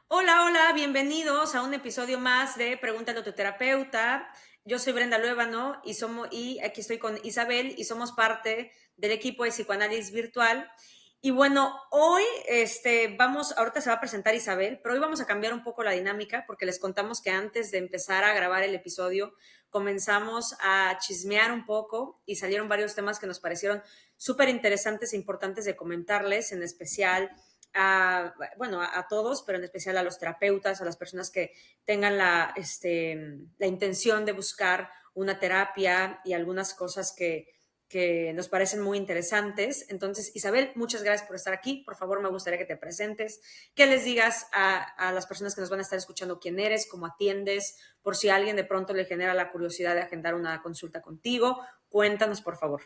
Hola, hola, bienvenidos a un episodio más de Pregúntale a tu terapeuta. Yo soy Brenda Luébano y aquí estoy con Isabel y somos parte del equipo de psicoanálisis virtual. Y bueno, hoy ahorita se va a presentar Isabel, pero hoy vamos a cambiar un poco la dinámica porque les contamos que antes de empezar a grabar el episodio comenzamos a chismear un poco y salieron varios temas que nos parecieron súper interesantes e importantes de comentarles, en especial a todos, pero en especial a los terapeutas, a las personas que tengan la intención de buscar una terapia y algunas cosas que nos parecen muy interesantes. Entonces, Isabel, muchas gracias por estar aquí. Por favor, me gustaría que te presentes, que les digas a las personas que nos van a estar escuchando quién eres, cómo atiendes, por si a alguien de pronto le genera la curiosidad de agendar una consulta contigo. Cuéntanos, por favor.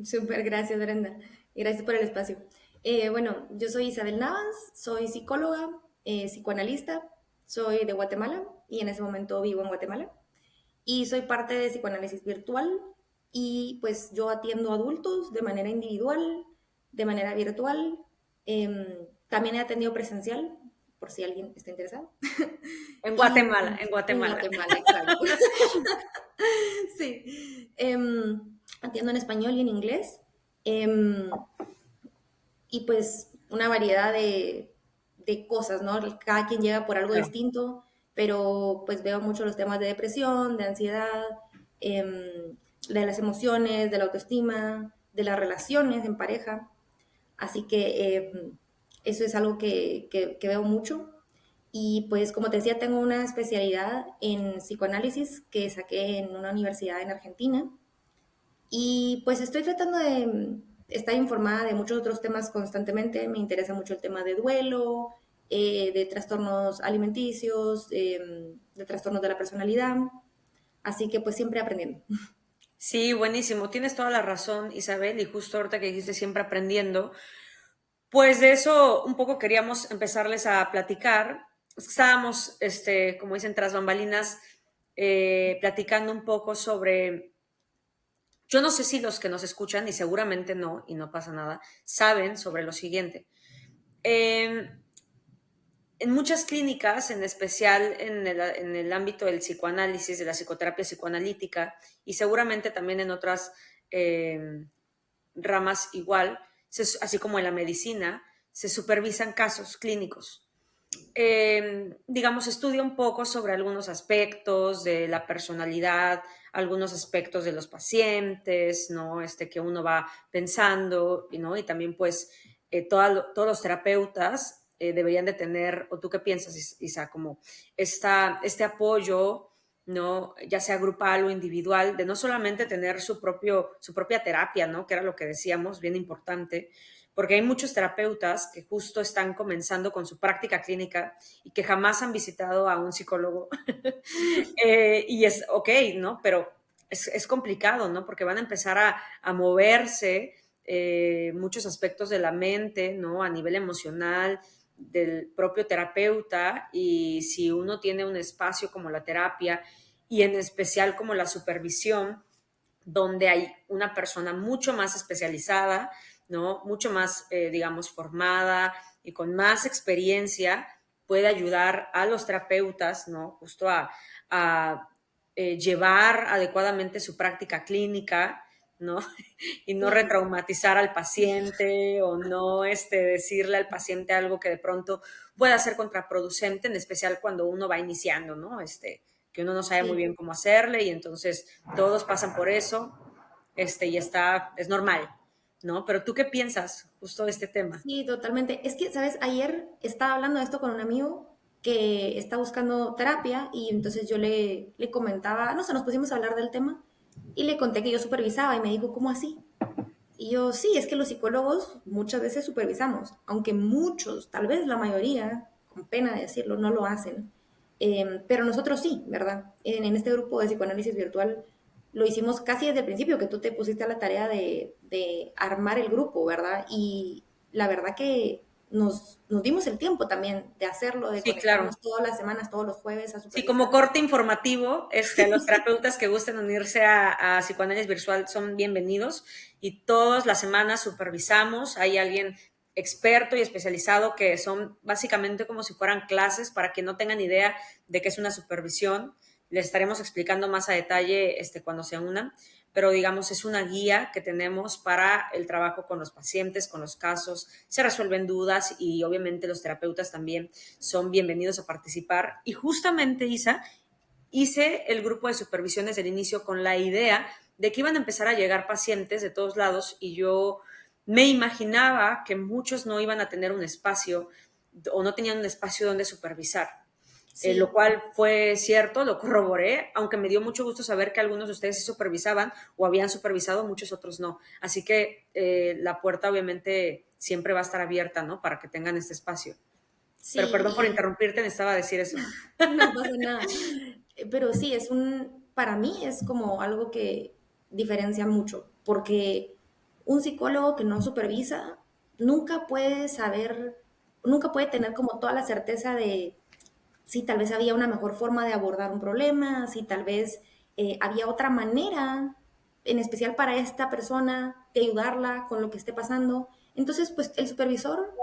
Súper, gracias Brenda y gracias por el espacio. Bueno, yo soy Isabel Navas, soy psicóloga, psicoanalista, soy de Guatemala y en ese momento vivo en Guatemala y soy parte de psicoanálisis virtual y pues yo atiendo adultos de manera individual, de manera virtual, también he atendido presencial por si alguien está interesado. En Y Guatemala, en en Guatemala. Guatemala, exacto. Sí. Atiendo en español y en inglés. Em, y pues una variedad de cosas, ¿no? Cada quien llega por algo Claro. distinto, pero pues veo mucho los temas de depresión, de ansiedad, de las emociones, de la autoestima, de las relaciones en pareja. Así que eso es algo que veo mucho. Y pues como te decía, tengo una especialidad en psicoanálisis que saqué en una universidad en Argentina. Y pues estoy tratando de estar informada de muchos otros temas constantemente. Me interesa mucho el tema de duelo, de trastornos alimenticios, de trastornos de la personalidad. Así que pues siempre aprendiendo. Sí, buenísimo. Tienes toda la razón, Isabel, y justo ahorita que dijiste siempre aprendiendo, pues de eso un poco queríamos empezarles a platicar. Estábamos, como dicen, tras bambalinas, platicando un poco sobre, yo no sé si los que nos escuchan, y seguramente no, y no pasa nada, saben sobre lo siguiente. Eh, en muchas clínicas, en especial en el ámbito del psicoanálisis, de la psicoterapia psicoanalítica, y seguramente también en otras eh, ramas igual, así como en la medicina, se supervisan casos clínicos. Digamos, estudia un poco sobre algunos aspectos de la personalidad, algunos aspectos de los pacientes, ¿no? Que uno va pensando, ¿no? Y también, pues, todos los terapeutas deberían de tener, o tú qué piensas, Isa, como este apoyo, ¿no? Ya sea grupal o individual, de no solamente tener su propia terapia, ¿no? Que era lo que decíamos, bien importante, porque hay muchos terapeutas que justo están comenzando con su práctica clínica y que jamás han visitado a un psicólogo. Y es ok, ¿no? Pero es complicado, ¿no? Porque van a empezar a moverse muchos aspectos de la mente, ¿no? A nivel emocional del propio terapeuta, y si uno tiene un espacio como la terapia y en especial como la supervisión, donde hay una persona mucho más especializada, ¿no? Mucho más, digamos, formada y con más experiencia, puede ayudar a los terapeutas, ¿no? Justo a llevar adecuadamente su práctica clínica, ¿no? Y no Sí, retraumatizar al paciente o no decirle al paciente algo que de pronto pueda ser contraproducente, en especial cuando uno va iniciando, ¿no? Que uno no sabe muy sí. bien cómo hacerle y entonces todos pasan por eso, y es normal, ¿no? Pero tú qué piensas justo de este tema? Sí, totalmente. Es que, ¿sabes? Ayer estaba hablando de esto con un amigo que está buscando terapia y entonces yo le comentaba, no sé, nos pusimos a hablar del tema y le conté que yo supervisaba y me dijo, ¿cómo así? Y yo, sí, es que los psicólogos muchas veces supervisamos, aunque muchos, tal vez la mayoría, con pena de decirlo, no lo hacen. Pero nosotros sí, ¿verdad? En este grupo de psicoanálisis virtual lo hicimos casi desde el principio, que tú te pusiste a la tarea de armar el grupo, ¿verdad? Y la verdad que nos dimos el tiempo también de hacerlo, de Sí, claro. conectarnos todas las semanas, todos los jueves a Sí, como supervisar. corte informativo, los terapeutas que gusten unirse a psicoanálisis virtual son bienvenidos y todas las semanas supervisamos. Hay alguien experto y especializado, que son básicamente como si fueran clases para que no tengan idea de qué es una supervisión. Les estaremos explicando más a detalle cuando se unan, pero digamos es una guía que tenemos para el trabajo con los pacientes, con los casos, se resuelven dudas y obviamente los terapeutas también son bienvenidos a participar. Y justamente, Isa, hice el grupo de supervisión desde el inicio con la idea de que iban a empezar a llegar pacientes de todos lados y yo me imaginaba que muchos no iban a tener un espacio o no tenían un espacio donde supervisar. Lo Sí. cual fue cierto, lo corroboré, aunque me dio mucho gusto saber que algunos de ustedes sí supervisaban o habían supervisado, muchos otros no. Así que la puerta obviamente siempre va a estar abierta, ¿no? Para que tengan este espacio. Pero perdón por Sí, interrumpirte, necesitaba decir eso. no pasa nada. Pero sí, para mí es como algo que diferencia mucho, porque un psicólogo que no supervisa nunca puede saber, nunca puede tener como toda la certeza de si tal vez había una mejor forma de abordar un problema, si tal vez había otra manera, en especial para esta persona, de ayudarla con lo que esté pasando. Entonces, pues el supervisor,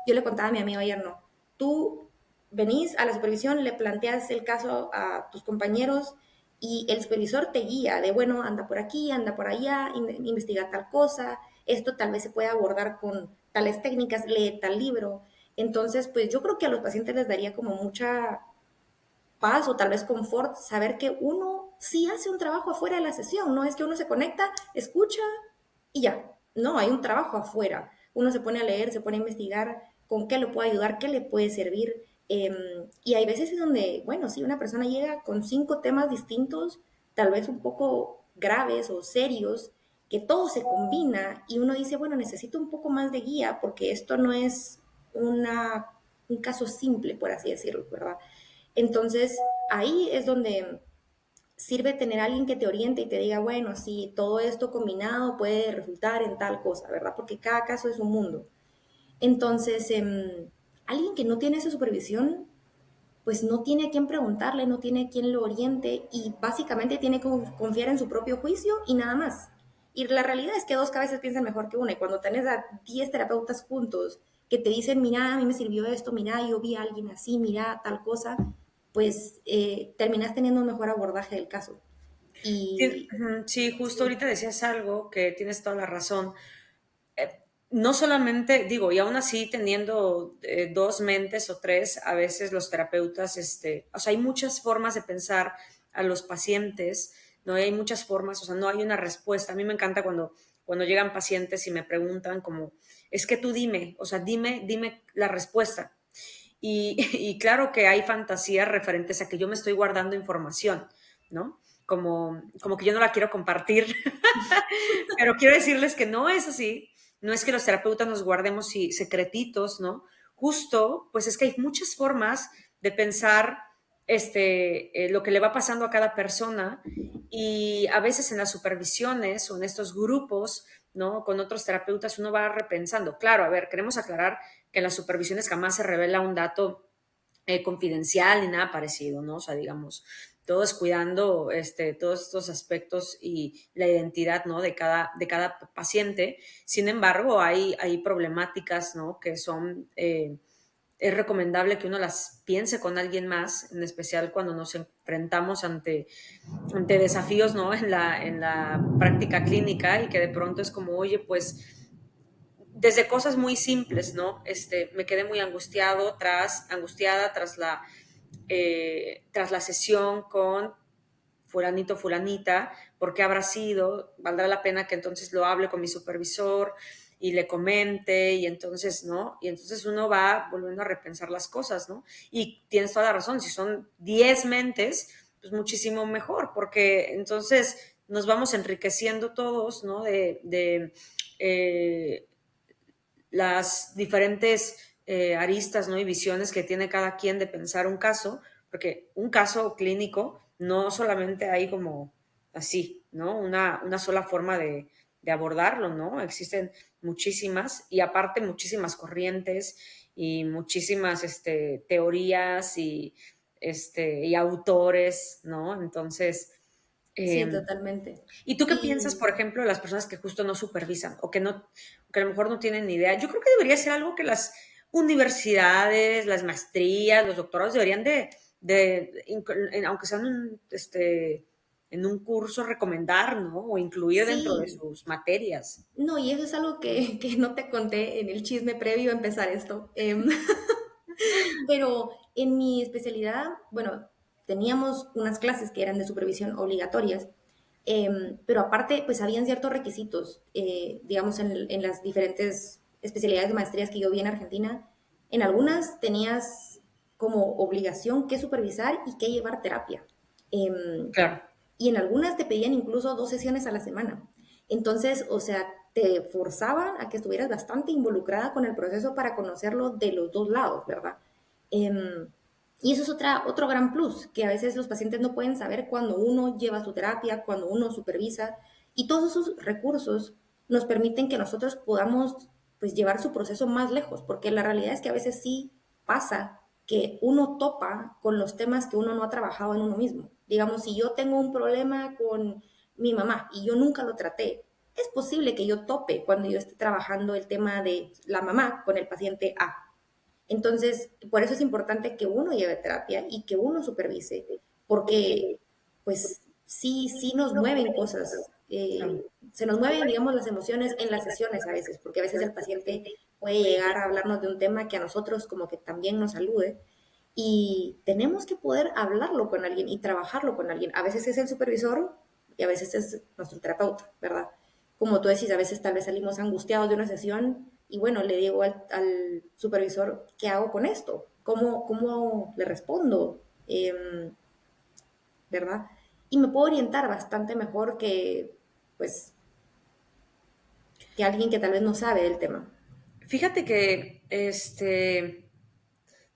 yo le contaba a mi amigo ayer, no, tú venís a la supervisión, le planteas el caso a tus compañeros y el supervisor te guía de, bueno, anda por aquí, anda por allá, investiga tal cosa, esto tal vez se puede abordar con tales técnicas, lee tal libro. Entonces, pues yo creo que a los pacientes les daría como mucha paz o tal vez confort saber que uno sí hace un trabajo afuera de la sesión, no es que uno se conecta, escucha y ya. No, hay un trabajo afuera. Uno se pone a leer, se pone a investigar con qué lo puede ayudar, qué le puede servir. Y hay veces en donde, bueno, si una persona llega con 5 temas distintos, tal vez un poco graves o serios, que todo se combina y uno dice, bueno, necesito un poco más de guía porque esto no es un caso simple, por así decirlo, ¿verdad? Entonces, ahí es donde sirve tener a alguien que te oriente y te diga, bueno, si todo esto combinado puede resultar en tal cosa, ¿verdad? Porque cada caso es un mundo. Entonces, alguien que no tiene esa supervisión, pues no tiene a quién preguntarle, no tiene a quien lo oriente y básicamente tiene que confiar en su propio juicio y nada más. Y la realidad es que dos cabezas piensan mejor que una y cuando tenés a 10 terapeutas juntos que te dicen, mira, a mí me sirvió esto, mira, yo vi a alguien así, mira, tal cosa, pues terminas teniendo un mejor abordaje del caso. Sí, Y ujú, sí, justo sí, ahorita decías algo que tienes toda la razón. No solamente, digo, y aún así teniendo dos mentes o tres, a veces los terapeutas, o sea, hay muchas formas de pensar a los pacientes, ¿no? Y hay muchas formas, o sea, no hay una respuesta. A mí me encanta cuando llegan pacientes y me preguntan como, es que tú dime, o sea, dime la respuesta. Y, y claro que hay fantasías referentes a que yo me estoy guardando información, ¿no? Como que yo no la quiero compartir, pero quiero decirles que no es así, no es que los terapeutas nos guardemos secretitos, ¿no? Justo, pues es que hay muchas formas de pensar lo que le va pasando a cada persona y a veces en las supervisiones o en estos grupos, ¿no? Con otros terapeutas uno va repensando. Claro, a ver, queremos aclarar que en las supervisiones jamás se revela un dato confidencial ni nada parecido, ¿no? O sea, digamos, todos cuidando todos estos aspectos y la identidad, ¿no? De cada paciente. Sin embargo, hay problemáticas, ¿no? Que son, es recomendable que uno las piense con alguien más, en especial cuando nos enfrentamos ante desafíos, ¿no? En la práctica clínica y que de pronto es como, oye, pues desde cosas muy simples, ¿no? Me quedé muy angustiada tras la sesión con fulanito, fulanita, ¿por qué habrá sido? Valdrá la pena que entonces lo hable con mi supervisor y le comente y entonces, ¿no? Y entonces uno va volviendo a repensar las cosas, ¿no? Y tienes toda la razón, si son 10 mentes, pues muchísimo mejor, porque entonces nos vamos enriqueciendo todos, ¿no? Eh, las diferentes aristas, ¿no? Y visiones que tiene cada quien de pensar un caso, porque un caso clínico no solamente hay como así, ¿no? Una sola forma de abordarlo, ¿no? Existen muchísimas y aparte muchísimas corrientes y muchísimas teorías y autores, ¿no? Entonces, Sí, Eh, totalmente. ¿Y tú qué piensas, Y por ejemplo, de las personas que justo no supervisan o que no, que a lo mejor no tienen ni idea? Yo creo que debería ser algo que las universidades, las maestrías, los doctorados deberían aunque sean en un curso, recomendar, ¿no? O incluir dentro de sí, sus materias. no, y eso es algo que no te conté en el chisme previo a empezar esto. Pero en mi especialidad, bueno, teníamos unas clases que eran de supervisión obligatorias, pero aparte, pues habían ciertos requisitos, digamos, en las diferentes especialidades de maestrías que yo vi en Argentina. En algunas tenías como obligación que supervisar y que llevar terapia. Em, Claro. y en algunas te pedían incluso 2 sesiones a la semana. Entonces, o sea, te forzaban a que estuvieras bastante involucrada con el proceso para conocerlo de los dos lados, ¿verdad? Em, y eso es otro gran plus, que a veces los pacientes no pueden saber cuando uno lleva su terapia, cuando uno supervisa, y todos esos recursos nos permiten que nosotros podamos pues llevar su proceso más lejos, porque la realidad es que a veces sí pasa que uno topa con los temas que uno no ha trabajado en uno mismo. Digamos, si yo tengo un problema con mi mamá y yo nunca lo traté, es posible que yo tope cuando yo esté trabajando el tema de la mamá con el paciente A. Entonces, por eso es importante que uno lleve terapia y que uno supervise, porque pues sí nos mueven cosas, se nos mueven, digamos, las emociones en las sesiones a veces, porque a veces el paciente puede llegar a hablarnos de un tema que a nosotros como que también nos alude y tenemos que poder hablarlo con alguien y trabajarlo con alguien. A veces es el supervisor y a veces es nuestro terapeuta, ¿verdad? Como tú decís, a veces tal vez salimos angustiados de una sesión y bueno, le digo al supervisor, ¿qué hago con esto? ¿Cómo le respondo? ¿Verdad? Y me puedo orientar bastante mejor pues, que alguien que tal vez no sabe del tema. Fíjate que,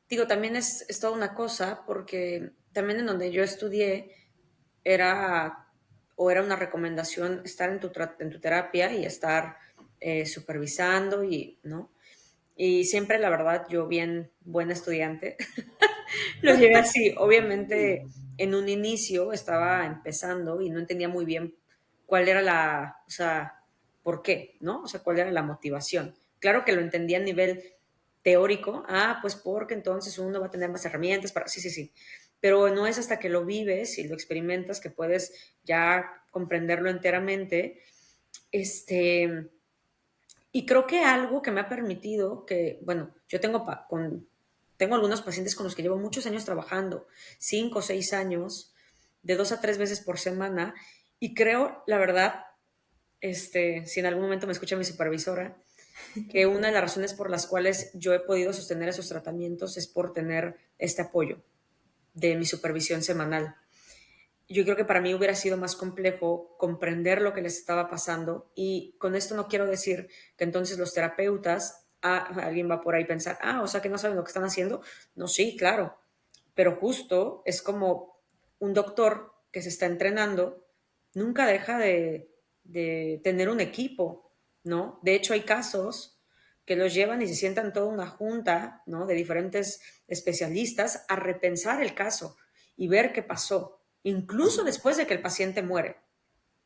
digo, también es toda una cosa, porque también en donde yo estudié era, o era una recomendación estar en tu terapia y estar supervisando y, ¿no? Y siempre, la verdad, yo bien buena estudiante, lo llevé así. Obviamente, en un inicio estaba empezando y no entendía muy bien cuál era o sea, por qué, ¿no? O sea, cuál era la motivación. Claro que lo entendía a nivel teórico, pues porque entonces uno va a tener más herramientas para, sí, sí, sí, pero no es hasta que lo vives y lo experimentas que puedes ya comprenderlo enteramente, este, y creo que algo que me ha permitido que, bueno, yo tengo algunos pacientes con los que llevo muchos años trabajando, 5 o 6 años, de 2 a 3 veces por semana, y creo, la verdad, si en algún momento me escucha mi supervisora, que una de las razones por las cuales yo he podido sostener esos tratamientos es por tener este apoyo de mi supervisión semanal. Yo creo que para mí hubiera sido más complejo comprender lo que les estaba pasando, y con esto no quiero decir que entonces los terapeutas, alguien va por ahí a pensar, o sea que no saben lo que están haciendo. No, sí, claro, pero justo es como un doctor que se está entrenando, nunca deja de tener un equipo, ¿no? De hecho, hay casos que los llevan y se sientan toda una junta, ¿no? De diferentes especialistas a repensar el caso y ver qué pasó, incluso después de que el paciente muere,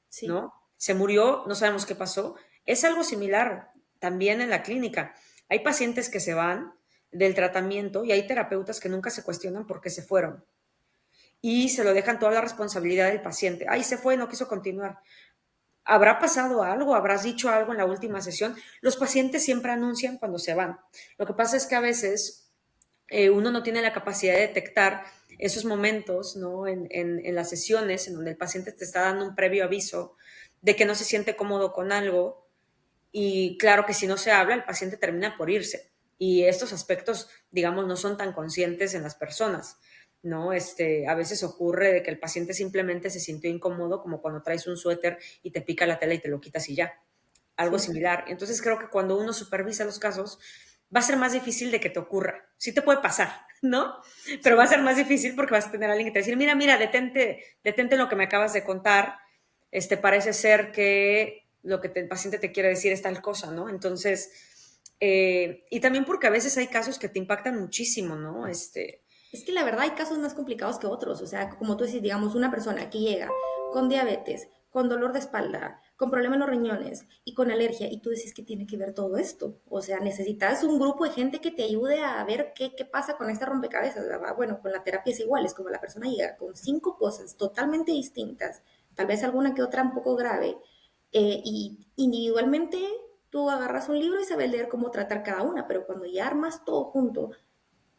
Sí. ¿no? Se murió, no sabemos qué pasó. Es algo similar también en la clínica. Hay pacientes que se van del tratamiento y hay terapeutas que nunca se cuestionan por qué se fueron y se lo dejan toda la responsabilidad del paciente. Ay, se fue, no quiso continuar. ¿Habrá pasado algo? ¿Habrás dicho algo en la última sesión? Los pacientes siempre anuncian cuando se van. Lo que pasa es que a veces uno no tiene la capacidad de detectar esos momentos, ¿no? En las sesiones en donde el paciente te está dando un previo aviso de que no se siente cómodo con algo, y claro que si no se habla, el paciente termina por irse. Y estos aspectos, digamos, no son tan conscientes en las personas, ¿no? A veces ocurre de que el paciente simplemente se sintió incómodo, como cuando traes un suéter y te pica la tela y te lo quitas y ya. Algo Sí, similar. Entonces creo que cuando uno supervisa los casos, va a ser más difícil de que te ocurra. Sí te puede pasar, ¿no? Pero va a sí. ser más difícil porque vas a tener a alguien que te va a decir, mira, detente en lo que me acabas de contar. Parece ser que lo que el paciente te quiere decir es tal cosa, ¿no? Entonces, y también porque a veces hay casos que te impactan muchísimo, ¿no? Es que la verdad hay casos más complicados que otros. O sea, como tú dices, digamos, una persona que llega con diabetes, con dolor de espalda, con problemas en los riñones y con alergia, y tú dices que tiene que ver todo esto. O sea, necesitas un grupo de gente que te ayude a ver qué pasa con este rompecabezas, ¿verdad? Bueno, con la terapia es igual, es como la persona llega con 5 cosas totalmente distintas, tal vez alguna que otra un poco grave, y individualmente tú agarras un libro y sabes leer cómo tratar cada una, pero cuando ya armas todo junto,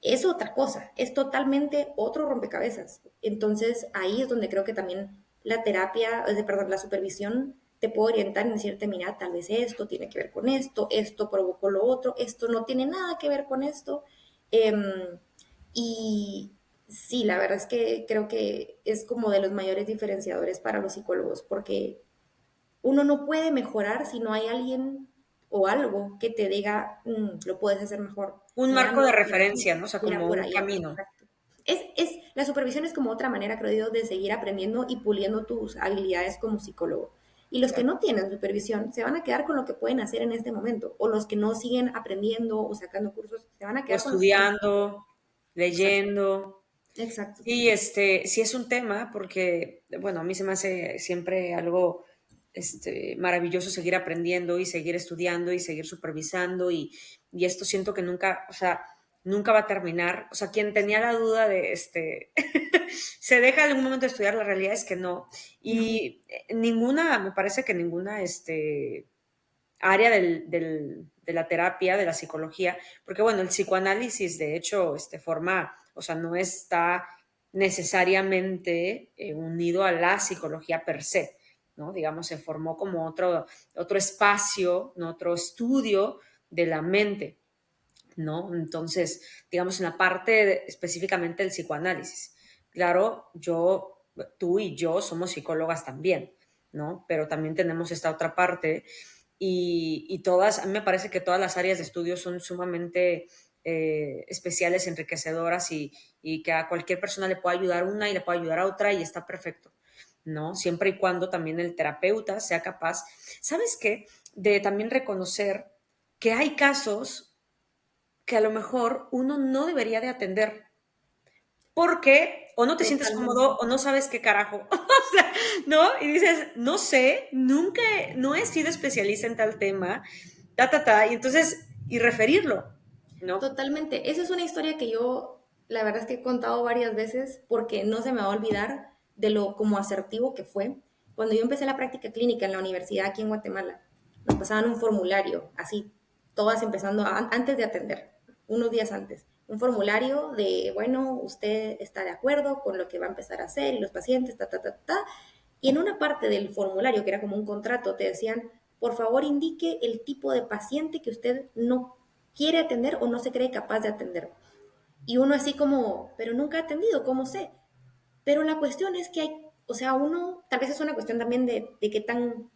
es otra cosa, es totalmente otro rompecabezas. Entonces ahí es donde creo que también la terapia, perdón, la supervisión te puede orientar en decirte, mira, tal vez esto tiene que ver con esto provocó lo otro, esto no tiene nada que ver con esto. Em, y sí, la verdad es que creo que es como de los mayores diferenciadores para los psicólogos, porque uno no puede mejorar si no hay alguien o algo que te diga, lo puedes hacer mejor. Un Mira, marco de mira por aquí, referencia, ¿no? O sea, mira como por un allá. camino. Exacto. La supervisión es como otra manera, creo yo, de seguir aprendiendo y puliendo tus habilidades como psicólogo. Y los que Claro. no tienen supervisión se van a quedar con lo que pueden hacer en este momento. O los que no siguen aprendiendo o sacando cursos se van a O quedar con lo que están haciendo. estudiando, Exacto, leyendo. exacto. Sí, sí es un tema porque, bueno, a mí se me hace siempre algo maravilloso seguir aprendiendo y seguir estudiando y seguir supervisando y esto siento que nunca, o sea, nunca va a terminar. O sea, quien tenía la duda de se deja en algún momento de estudiar, la realidad es que no. No, Y ninguna, me parece que ninguna, área de la terapia, de la psicología, porque bueno, el psicoanálisis de hecho forma, o sea, no está necesariamente unido a la psicología per se, ¿no? Digamos, se formó como otro espacio, ¿no? Otro estudio de la mente, ¿no? Entonces, digamos, en la parte específicamente del psicoanálisis. Claro, tú y yo somos psicólogas también, ¿no? Pero también tenemos esta otra parte y todas, a mí me parece que todas las áreas de estudio son sumamente especiales, enriquecedoras y que a cualquier persona le puede ayudar una y le puede ayudar a otra y está perfecto, ¿no? Siempre y cuando también el terapeuta sea capaz, ¿sabes qué? De también reconocer que hay casos que a lo mejor uno no debería de atender porque o no te sientes totalmente. cómodo o no sabes qué carajo, o sea, ¿no? Y dices, no sé, nunca, no he sido especialista en tal tema, y entonces, y referirlo, ¿no? Totalmente. Esa es una historia que yo, la verdad es que he contado varias veces porque no se me va a olvidar de lo como asertivo que fue. Cuando yo empecé la práctica clínica en la universidad aquí en Guatemala, nos pasaban un formulario, así, todas empezando antes de atender, unos días antes. Un formulario de, bueno, usted está de acuerdo con lo que va a empezar a hacer y los pacientes, ta. Y en una parte del formulario, que era como un contrato, te decían, por favor indique el tipo de paciente que usted no quiere atender o no se cree capaz de atender. Y uno así como, pero nunca he atendido, ¿cómo sé? Pero la cuestión es que hay, o sea, uno, tal vez es una cuestión también de qué tan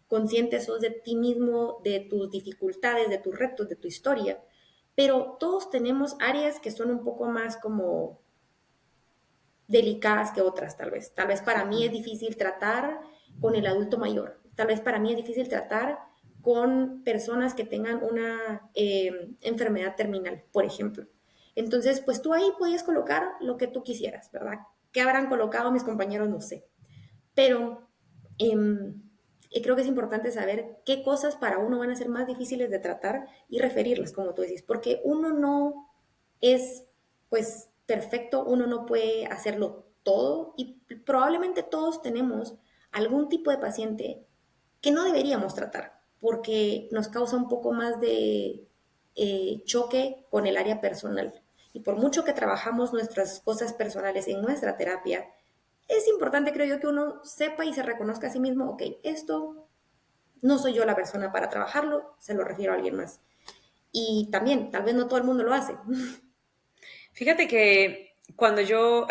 consciente sos de ti mismo, de tus dificultades, de tus retos, de tu historia. Pero todos tenemos áreas que son un poco más como delicadas que otras, tal vez. Tal vez para mí es difícil tratar con el adulto mayor. Tal vez para mí es difícil tratar con personas que tengan una enfermedad terminal, por ejemplo. Entonces, pues tú ahí podías colocar lo que tú quisieras, ¿verdad? ¿Qué habrán colocado mis compañeros? No sé. Pero creo que es importante saber qué cosas para uno van a ser más difíciles de tratar y referirlas, como tú decís, porque uno no es, pues, perfecto, uno no puede hacerlo todo y probablemente todos tenemos algún tipo de paciente que no deberíamos tratar porque nos causa un poco más de choque con el área personal. Y por mucho que trabajamos nuestras cosas personales en nuestra terapia, es importante, creo yo, que uno sepa y se reconozca a sí mismo, ok, esto no soy yo la persona para trabajarlo, se lo refiero a alguien más. Y también, tal vez no todo el mundo lo hace. Fíjate que cuando yo,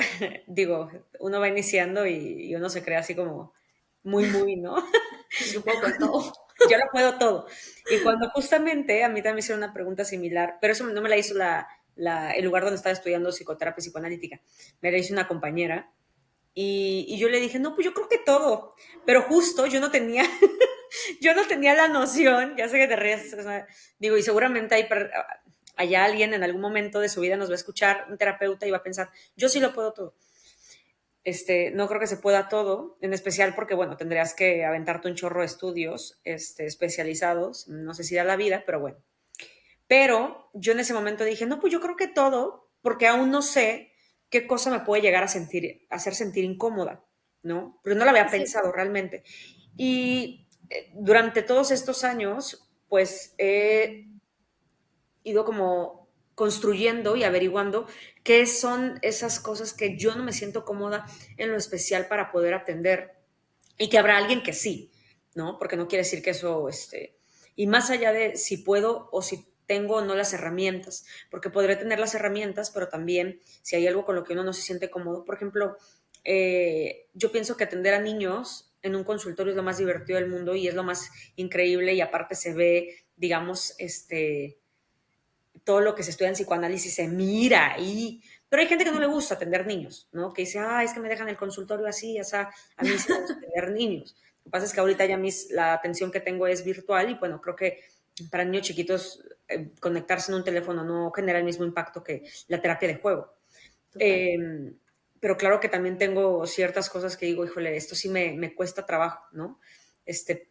digo, uno va iniciando y uno se crea así como muy, ¿no? Yo puedo con todo. Yo lo puedo todo. Y cuando justamente a mí también me hicieron una pregunta similar, pero eso no me la hizo el lugar donde estaba estudiando psicoterapia psicoanalítica, me la hizo una compañera y yo le dije, no, pues yo creo que todo, pero justo yo no tenía, yo no tenía la noción, ya sé que te ríes, o sea, digo, y seguramente allá alguien en algún momento de su vida nos va a escuchar, un terapeuta, y va a pensar, yo sí lo puedo todo. No creo que se pueda todo, en especial porque, bueno, tendrías que aventarte un chorro de estudios especializados, no sé si da la vida, pero bueno. Pero yo en ese momento dije, no, pues yo creo que todo, porque aún no sé qué cosa me puede llegar a hacer sentir incómoda, ¿no? Pero no lo había Sí, pensado realmente. Y durante todos estos años, pues he ido como construyendo y averiguando qué son esas cosas que yo no me siento cómoda en lo especial para poder atender y que habrá alguien que sí, ¿no? Porque no quiere decir que eso, y más allá de si puedo o si tengo o no las herramientas, porque podré tener las herramientas, pero también si hay algo con lo que uno no se siente cómodo, por ejemplo, yo pienso que atender a niños en un consultorio es lo más divertido del mundo y es lo más increíble y aparte se ve, digamos, todo lo que se estudia en psicoanálisis se mira ahí. Pero hay gente que no le gusta atender niños, ¿no? Que dice, ah, es que me dejan el consultorio así, o sea, a mí sí me gusta atender niños. Lo que pasa es que ahorita ya la atención que tengo es virtual y bueno, creo que para niños chiquitos conectarse en un teléfono no genera el mismo impacto que la terapia de juego. total. Eh, pero claro que también tengo ciertas cosas que digo, híjole, esto sí me cuesta trabajo, ¿no?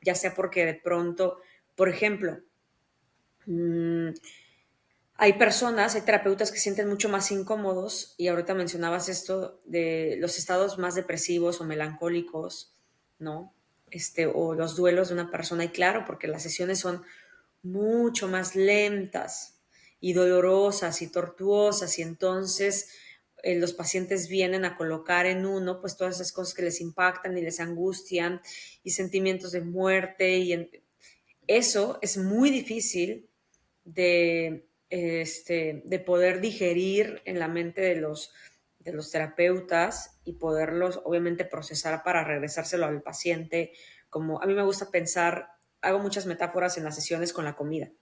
Ya sea porque de pronto, por ejemplo, mmm, hay personas, hay terapeutas que se sienten mucho más incómodos y ahorita mencionabas esto de los estados más depresivos o melancólicos, ¿no? O los duelos de una persona y claro, porque las sesiones son mucho más lentas y dolorosas y tortuosas y entonces los pacientes vienen a colocar en uno pues todas esas cosas que les impactan y les angustian y sentimientos de muerte eso es muy difícil de poder digerir en la mente de los terapeutas y poderlos obviamente procesar para regresárselo al paciente. Como a mí me gusta pensar, hago muchas metáforas en las sesiones con la comida,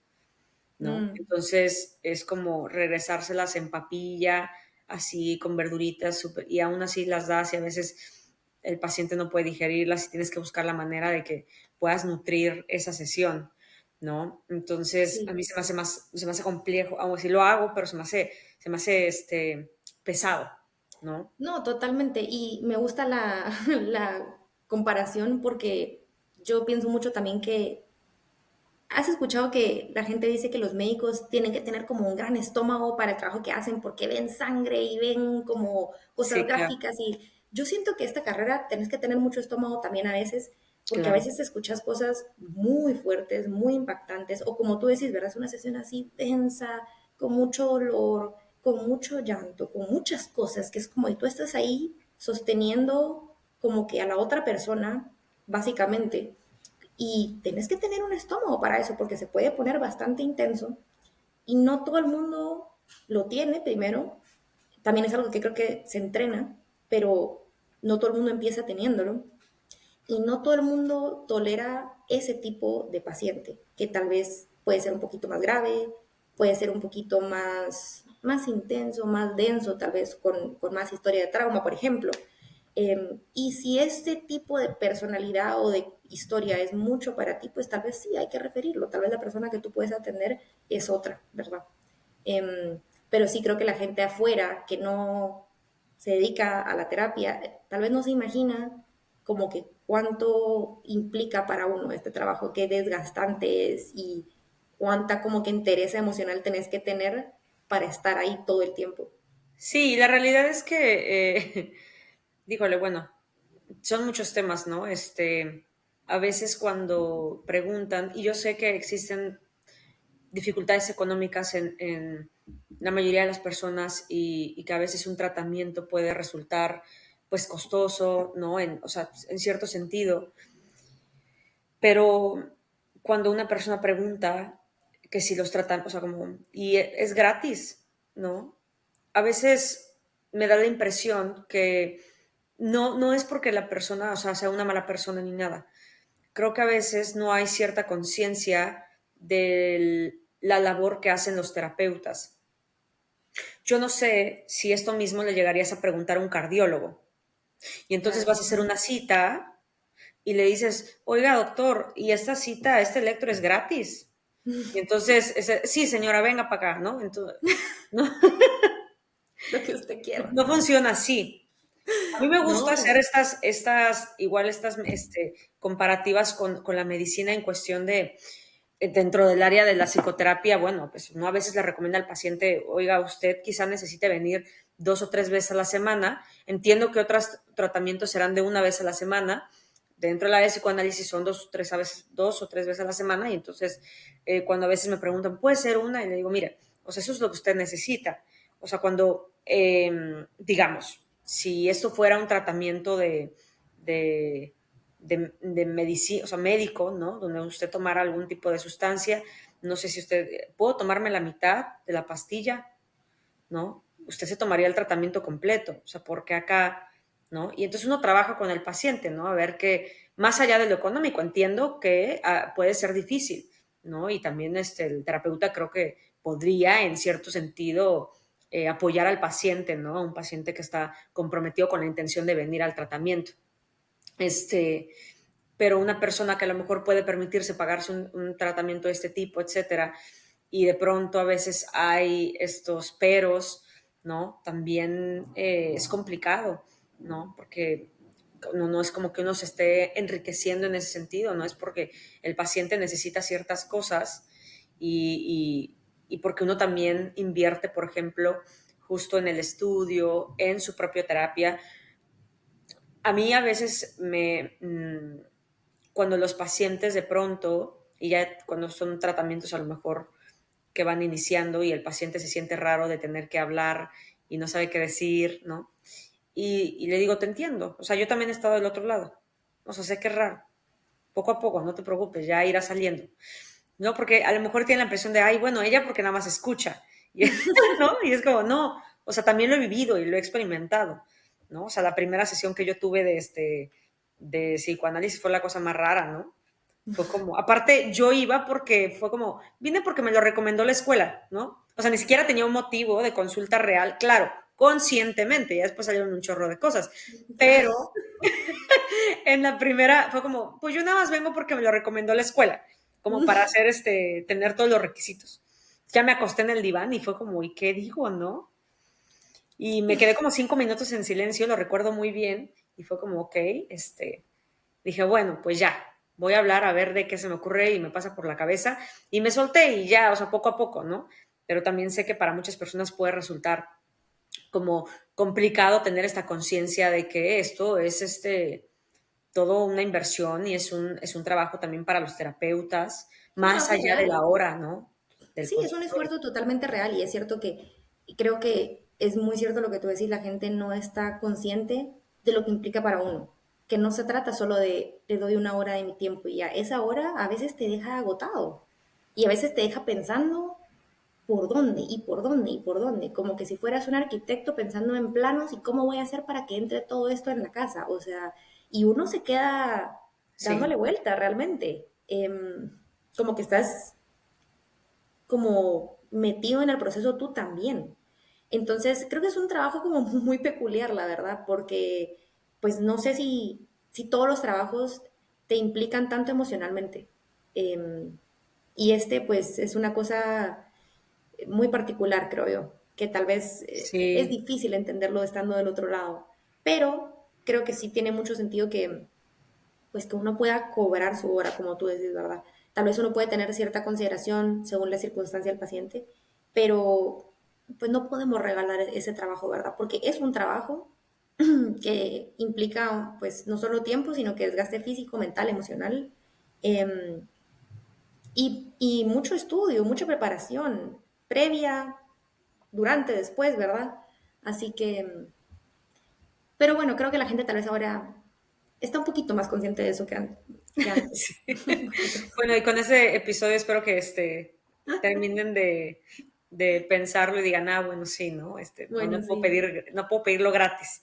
¿no? Mm, Entonces es como regresárselas en papilla, así con verduritas, y aún así las das y a veces el paciente no puede digerirlas y tienes que buscar la manera de que puedas nutrir esa sesión, ¿no? Entonces a sí. mí se me hace complejo, aunque sí lo hago, pero se me hace pesado, ¿no? No, totalmente. Y me gusta la, la comparación porque yo pienso mucho también que has escuchado que la gente dice que los médicos tienen que tener como un gran estómago para el trabajo que hacen porque ven sangre y ven como cosas Sí, claro, gráficas y yo siento que esta carrera tenés que tener mucho estómago también a veces porque a claro. veces escuchas cosas muy fuertes, muy impactantes o como tú decís, ¿verdad? Es una sesión así densa, con mucho dolor, con mucho llanto, con muchas cosas que es como y tú estás ahí sosteniendo como que a la otra persona, básicamente y tenés que tener un estómago para eso, porque se puede poner bastante intenso y no todo el mundo lo tiene primero. También es algo que creo que se entrena, pero no todo el mundo empieza teniéndolo. Y no todo el mundo tolera ese tipo de paciente, que tal vez puede ser un poquito más grave, puede ser un poquito más intenso, más denso, tal vez con más historia de trauma, por ejemplo. Y si este tipo de personalidad o de historia es mucho para ti, pues tal vez sí hay que referirlo. Tal vez la persona que tú puedes atender es otra, ¿verdad? Pero sí creo que la gente afuera que no se dedica a la terapia, tal vez no se imagina como que cuánto implica para uno este trabajo, qué desgastante es y cuánta como que interés emocional tenés que tener para estar ahí todo el tiempo. Sí, la realidad es que, díjole, bueno, son muchos temas, ¿no? A veces cuando preguntan, y yo sé que existen dificultades económicas en la mayoría de las personas y que a veces un tratamiento puede resultar pues costoso, ¿no? O sea, en cierto sentido, pero cuando una persona pregunta que si los tratan, o sea, como, y es gratis, ¿no? A veces me da la impresión que no es porque la persona, o sea una mala persona ni nada. Creo que a veces no hay cierta conciencia de la labor que hacen los terapeutas. Yo no sé si esto mismo le llegarías a preguntar a un cardiólogo. Y entonces Claro. vas a hacer una cita y le dices, oiga, doctor, ¿y esta cita, este electro es gratis? Y entonces, sí, señora, venga para acá, ¿no? Entonces, no, Lo que usted quiera. no funciona así. A mí me gusta hacer No. igual estas comparativas con la medicina en cuestión de, dentro del área de la psicoterapia, bueno, pues uno a veces le recomienda al paciente, oiga, usted quizá necesite venir 2 o 3 veces a la semana. Entiendo que otros tratamientos serán de una vez a la semana. Dentro del área de psicoanálisis son 2 o 3 veces a la semana y entonces cuando a veces me preguntan, ¿puede ser una? Y le digo, mire, o sea, eso es lo que usted necesita. O sea, cuando, digamos, si esto fuera un tratamiento de, de medicina, o sea, médico, ¿no? Donde usted tomara algún tipo de sustancia, no sé si usted, ¿puedo tomarme la mitad de la pastilla? ¿No? Usted se tomaría el tratamiento completo, o sea, porque acá, ¿no? Y entonces uno trabaja con el paciente, ¿no? A ver que, más allá de lo económico, entiendo que puede ser difícil, ¿no? Y también el terapeuta creo que podría, en cierto sentido, apoyar al paciente, ¿no? A un paciente que está comprometido con la intención de venir al tratamiento. Este, pero una persona que a lo mejor puede permitirse pagarse un tratamiento de este tipo, etcétera, y de pronto a veces hay estos peros, ¿no? También es complicado, ¿no? Porque no es como que uno se esté enriqueciendo en ese sentido, ¿no? Es porque el paciente necesita ciertas cosas y porque uno también invierte, por ejemplo, justo en el estudio, en su propia terapia. A mí a veces cuando los pacientes de pronto, y ya cuando son tratamientos a lo mejor que van iniciando y el paciente se siente raro de tener que hablar y no sabe qué decir, ¿no? Y le digo, te entiendo, o sea, yo también he estado del otro lado, o sea, sé que es raro, poco a poco, no te preocupes, ya irá saliendo, ¿no? Porque a lo mejor tiene la impresión de, ay, bueno, ella porque nada más escucha, y, ¿no? Y es como, no, o sea, también lo he vivido y lo he experimentado, ¿no? O sea, la primera sesión que yo tuve de psicoanálisis fue la cosa más rara, ¿no? Fue como, aparte yo iba porque fue como, vine porque me lo recomendó la escuela, ¿no? O sea, ni siquiera tenía un motivo de consulta real, claro, conscientemente, ya después salieron un chorro de cosas, Claro. pero en la primera fue como, pues yo nada más vengo porque me lo recomendó la escuela, como para hacer tener todos los requisitos. Ya me acosté en el diván y fue como, ¿y qué digo, no? Y me quedé como 5 minutos en silencio, lo recuerdo muy bien, y fue como, ok, dije, bueno, pues ya, voy a hablar a ver de qué se me ocurre y me pasa por la cabeza, y me solté y ya, o sea, poco a poco, ¿no? Pero también sé que para muchas personas puede resultar como complicado tener esta conciencia de que esto es todo una inversión y es un trabajo también para los terapeutas, Es un más trabajo allá de real. la hora, ¿no? Del Sí, es un consultorio. esfuerzo totalmente real y es cierto que, y creo que es muy cierto lo que tú decís, la gente no está consciente de lo que implica para uno, que no se trata solo de le doy una hora de mi tiempo y ya, esa hora a veces te deja agotado y a veces te deja pensando por dónde y por dónde y por dónde, como que si fueras un arquitecto pensando en planos y cómo voy a hacer para que entre todo esto en la casa, o sea, y uno se queda dándole Sí, vuelta realmente, como que estás como metido en el proceso tú también. Entonces, creo que es un trabajo como muy peculiar, la verdad, porque pues no sé si todos los trabajos te implican tanto emocionalmente. Y este pues es una cosa muy particular, creo yo, que tal vez es sí, difícil entenderlo estando del otro lado, pero creo que sí tiene mucho sentido que pues que uno pueda cobrar su hora, como tú decís, ¿verdad? Tal vez uno puede tener cierta consideración según la circunstancia del paciente, pero pues no podemos regalar ese trabajo, ¿verdad? Porque es un trabajo que implica pues no solo tiempo, sino que desgaste físico, mental, emocional, eh, y mucho estudio, mucha preparación previa, durante, después, ¿verdad? Así que, pero bueno, creo que la gente tal vez ahora está un poquito más consciente de eso que antes. sí. Bueno, y con ese episodio espero que terminen de pensarlo y digan, ah, bueno, sí, ¿no? No, Bueno, sí, no puedo pedirlo gratis.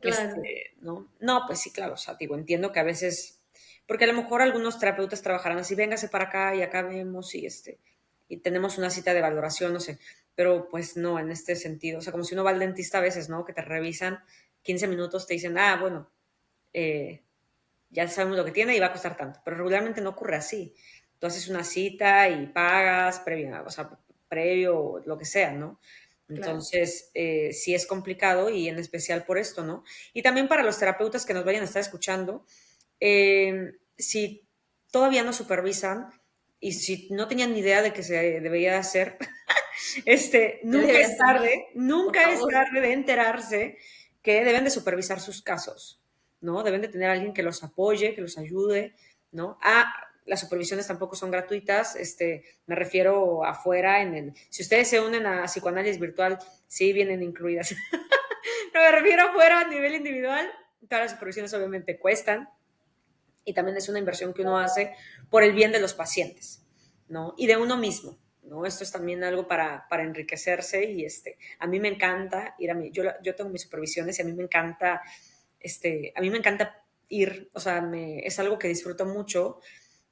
claro. ¿No? No, pues sí, claro, o sea, digo, entiendo que a veces, porque a lo mejor algunos terapeutas trabajarán así, véngase para acá y acá vemos y tenemos una cita de valoración, no sé, pero pues no, en este sentido, o sea, como si uno va al dentista a veces, ¿no? Que te revisan 15 minutos, te dicen, ah, bueno, eh, ya sabemos lo que tiene y va a costar tanto, pero regularmente no ocurre así, tú haces una cita y pagas previa, o sea, previo, lo que sea, ¿no? Claro. Entonces, sí es complicado y en especial por esto, ¿no? Y también para los terapeutas que nos vayan a estar escuchando, si todavía no supervisan y si no tenían ni idea de que se debería hacer, ¿Qué debe hacer? Por nunca es favor. tarde de enterarse que deben de supervisar sus casos, ¿no? Deben de tener a alguien que los apoye, que los ayude, ¿no? Las supervisiones tampoco son gratuitas, me refiero afuera si ustedes se unen a psicoanálisis virtual, sí vienen incluidas. No, me refiero afuera a nivel individual, todas las supervisiones obviamente cuestan y también es una inversión que uno hace por el bien de los pacientes, ¿no? Y de uno mismo, ¿no? Esto es también algo para enriquecerse y a mí me encanta ir yo tengo mis supervisiones y a mí me encanta ir, o sea, es algo que disfruto mucho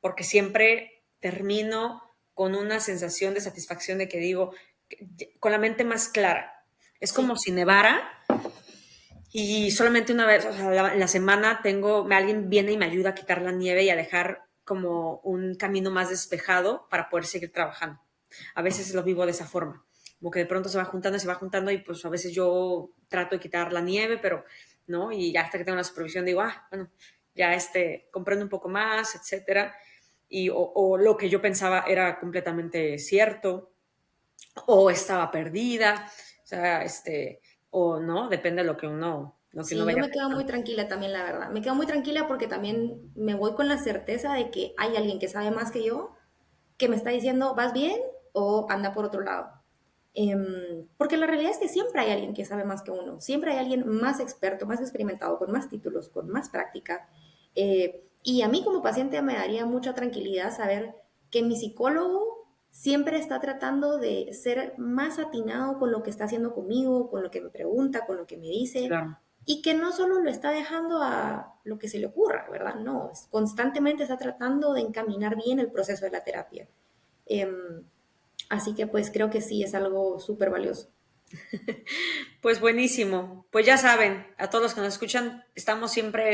porque siempre termino con una sensación de satisfacción de que digo, con la mente más clara. Es como Sí. si nevara y solamente una vez, o sea, en la semana alguien viene y me ayuda a quitar la nieve y a dejar como un camino más despejado para poder seguir trabajando. A veces lo vivo de esa forma, como que de pronto se va juntando y pues a veces yo trato de quitar la nieve, pero no, y ya hasta que tengo la supervisión digo, bueno, ya comprendo un poco más, etcétera, o lo que yo pensaba era completamente cierto, o estaba perdida, o sea, o no, depende de lo que uno Sí, yo vaya me quedo muy pensando. tranquila también, la verdad. Me quedo muy tranquila porque también me voy con la certeza de que hay alguien que sabe más que yo, que me está diciendo, ¿vas bien o anda por otro lado? Porque la realidad es que siempre hay alguien que sabe más que uno, siempre hay alguien más experto, más experimentado, con más títulos, con más práctica. Y a mí como paciente me daría mucha tranquilidad saber que mi psicólogo siempre está tratando de ser más atinado con lo que está haciendo conmigo, con lo que me pregunta, con lo que me dice, Claro. y que no solo lo está dejando a lo que se le ocurra, ¿verdad? No, constantemente está tratando de encaminar bien el proceso de la terapia. Em, Así que pues creo que sí es algo súper valioso. Pues buenísimo. Pues ya saben, a todos los que nos escuchan, estamos siempre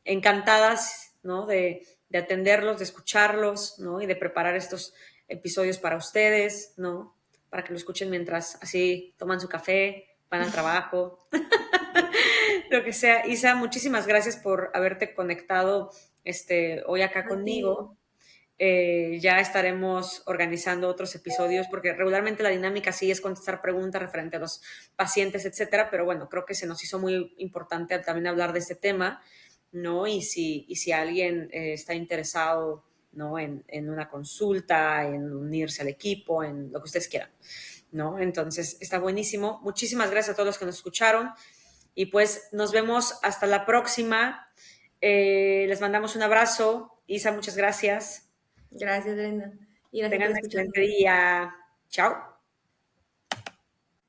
encantadas, ¿no? De atenderlos, de escucharlos, ¿no? Y de preparar estos episodios para ustedes, ¿no? Para que lo escuchen mientras así toman su café, van al trabajo, lo que sea. Isa, muchísimas gracias por haberte conectado hoy acá A ti. conmigo. Ya estaremos organizando otros episodios porque regularmente la dinámica sí es contestar preguntas referente a los pacientes, etcétera, pero bueno, creo que se nos hizo muy importante también hablar de este tema, ¿no? Y si alguien está interesado, ¿no? En una consulta, en unirse al equipo, en lo que ustedes quieran, ¿no? Entonces, está buenísimo. Muchísimas gracias a todos los que nos escucharon y pues nos vemos hasta la próxima. Les mandamos un abrazo. Isa, muchas gracias. Gracias, Brenda. Y gracias Tengan por un excelente escucharme. día. Chao.